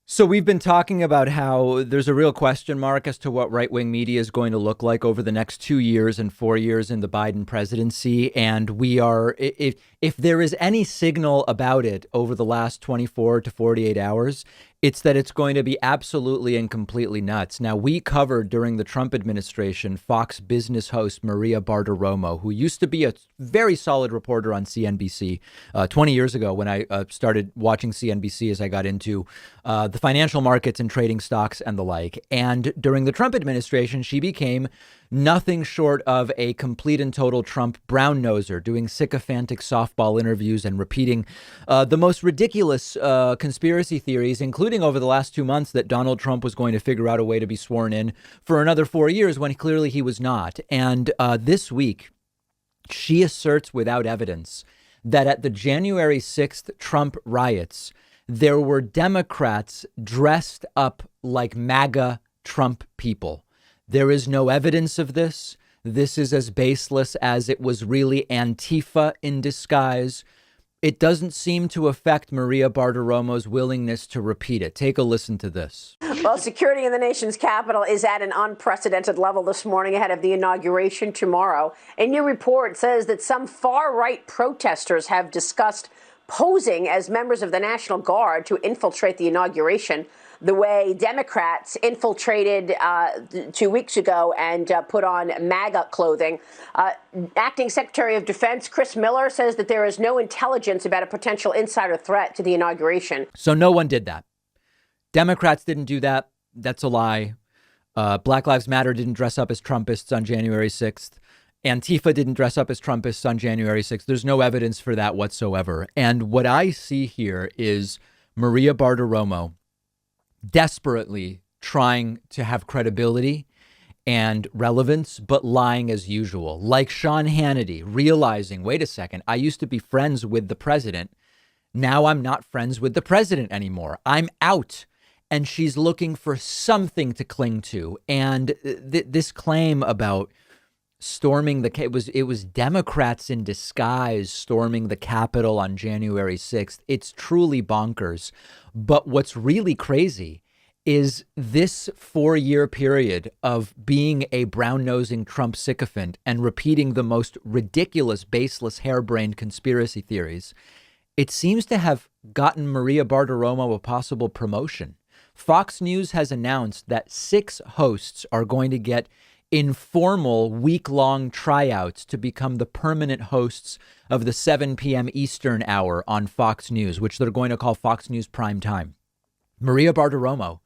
So we've been talking about how there's a real question mark as to what right-wing media is going to look like over the next 2 years and 4 years in the Biden presidency. And we are, if there is any signal about it over the last 24 to 48 hours, it's that it's going to be absolutely and completely nuts. Now, we covered during the Trump administration Fox Business host Maria Bartiromo, who used to be a very solid reporter on CNBC 20 years ago when I started watching CNBC as I got into the financial markets and trading stocks and the like. And during the Trump administration, she became nothing short of a complete and total Trump brown noser, doing sycophantic softball interviews and repeating the most ridiculous conspiracy theories, including over the last 2 months that Donald Trump was going to figure out a way to be sworn in for another 4 years when clearly he was not. And this week, she asserts without evidence that at the January 6th Trump riots, there were Democrats dressed up like MAGA Trump people. There is no evidence of this. This is as baseless as it was really Antifa in disguise. It doesn't seem to affect Maria Bartiromo's willingness to repeat it. Take a listen to this. Well, security in the nation's capital is at an unprecedented level this morning ahead of the inauguration tomorrow. A new report says that some far-right protesters have discussed posing as members of the National Guard to infiltrate the inauguration, the way Democrats infiltrated 2 weeks ago and put on MAGA clothing. Acting Secretary of Defense Chris Miller says that there is no intelligence about a potential insider threat to the inauguration. So no one did that. Democrats didn't do that. That's a lie. Black Lives Matter didn't dress up as Trumpists on January 6th. Antifa didn't dress up as Trumpists on January 6th. There's no evidence for that whatsoever. And what I see here is Maria Bartiromo desperately trying to have credibility and relevance, but lying as usual. Like Sean Hannity, realizing, wait a second, I used to be friends with the president. Now I'm not friends with the president anymore. I'm out. And she's looking for something to cling to. And this claim about storming it was Democrats in disguise storming the Capitol on January 6th. It's truly bonkers. But what's really crazy is this 4-year period of being a brown-nosing Trump sycophant and repeating the most ridiculous, baseless, harebrained conspiracy theories. It seems to have gotten Maria Bartiromo a possible promotion. Fox News has announced that 6 hosts are going to get informal week-long tryouts to become the permanent hosts of the 7 p.m. Eastern hour on Fox News, which they're going to call Fox News Prime Time. Maria Bartiromo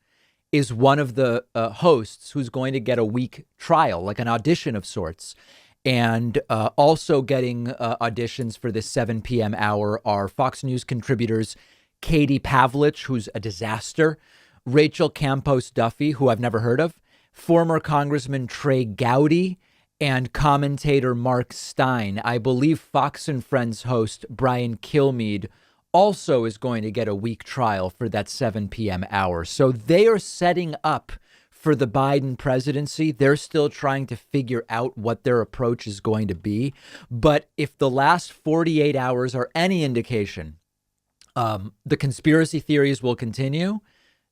is one of the hosts who's going to get a week trial, like an audition of sorts. And also getting auditions for this 7 p.m. hour are Fox News contributors Katie Pavlich, who's a disaster, Rachel Campos Duffy, who I've never heard of, former Congressman Trey Gowdy, and commentator Mark Stein. I believe Fox and Friends host Brian Kilmeade also is going to get a week trial for that 7 p.m. hour. So they are setting up for the Biden presidency. They're still trying to figure out what their approach is going to be. But if the last 48 hours are any indication, the conspiracy theories will continue,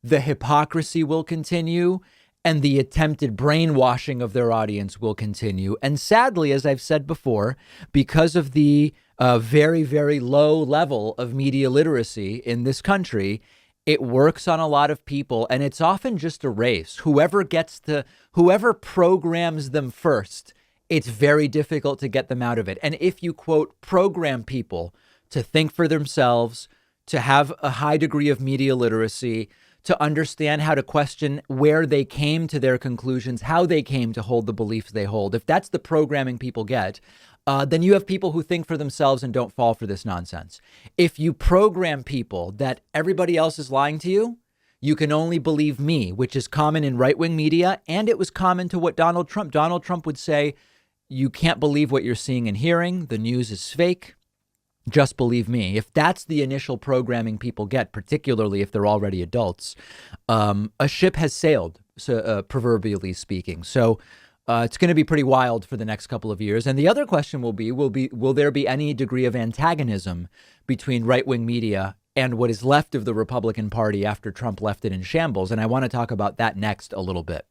the hypocrisy will continue, and the attempted brainwashing of their audience will continue. And sadly, as I've said before, because of the very, very low level of media literacy in this country, it works on a lot of people, and it's often just a race. Whoever programs them first, it's very difficult to get them out of it. And if you, quote, program people to think for themselves, to have a high degree of media literacy, to understand how to question where they came to their conclusions, how they came to hold the beliefs they hold, if that's the programming people get, then you have people who think for themselves and don't fall for this nonsense. If you program people that everybody else is lying to you, you can only believe me, which is common in right-wing media. And it was common to what Donald Trump would say, you can't believe what you're seeing and hearing. The news is fake. Just believe me. If that's the initial programming people get, particularly if they're already adults, a ship has sailed, proverbially speaking. So it's going to be pretty wild for the next couple of years. And the other question will there be any degree of antagonism between right-wing media and what is left of the Republican Party after Trump left it in shambles. And I want to talk about that next a little bit.